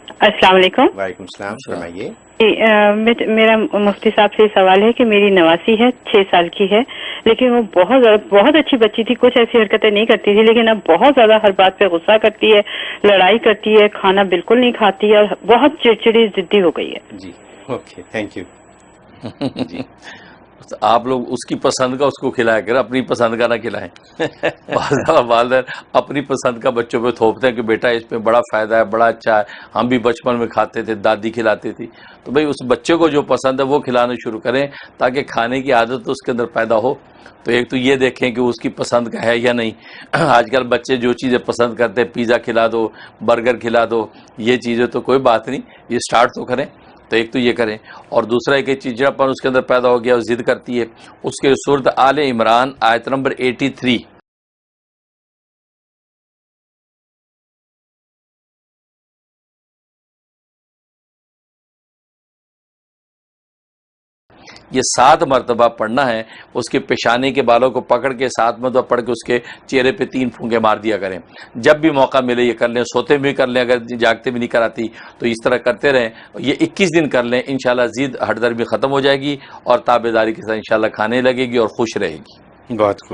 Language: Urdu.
السلام علیکم. وعلیکم السلام، فرمائیے. میرا مفتی صاحب سے سوال ہے کہ میری نواسی ہے، 6 سال کی ہے، لیکن وہ بہت اچھی بچی تھی، کچھ ایسی حرکتیں نہیں کرتی تھی، لیکن اب بہت زیادہ ہر بات پہ غصہ کرتی ہے، لڑائی کرتی ہے، کھانا بالکل نہیں کھاتی ہے اور بہت چڑچڑی ضدی ہو گئی ہے. جی اوکے، تھینک یو. جی آپ لوگ اس کی پسند کا اس کو کھلایا کریں، اپنی پسند کا نہ کھلائیں. والدین اپنی پسند کا بچوں پہ تھوپتے ہیں کہ بیٹا اس پہ بڑا فائدہ ہے، بڑا اچھا ہے، ہم بھی بچپن میں کھاتے تھے، دادی کھلاتی تھی. تو بھئی اس بچے کو جو پسند ہے وہ کھلانا شروع کریں تاکہ کھانے کی عادت اس کے اندر پیدا ہو. تو ایک تو یہ دیکھیں کہ اس کی پسند کا ہے یا نہیں. آج کل بچے جو چیزیں پسند کرتے ہیں، پیزا کھلا دو، برگر کھلا دو، یہ چیزیں تو کوئی بات نہیں، یہ سٹارٹ تو کریں. تو ایک تو یہ کریں، اور دوسرا ایک چڑچڑاپن اس کے اندر پیدا ہو گیا، وہ ضد کرتی ہے. اس کے سورۃ آل عمران آیت نمبر 83 یہ 7 مرتبہ پڑھنا ہے. اس کے پیشانے کے بالوں کو پکڑ کے 7 مرتبہ پڑھ کے اس کے چہرے پہ 3 پھونکے مار دیا کریں. جب بھی موقع ملے یہ کر لیں، سوتے بھی کر لیں، اگر جاگتے بھی نہیں کراتی تو اس طرح کرتے رہیں. یہ 21 دن کر لیں، انشاءاللہ ضد ہٹ درمی ختم ہو جائے گی اور تابعداری کے ساتھ انشاءاللہ کھانے لگے گی اور خوش رہے گی. بہت خوب.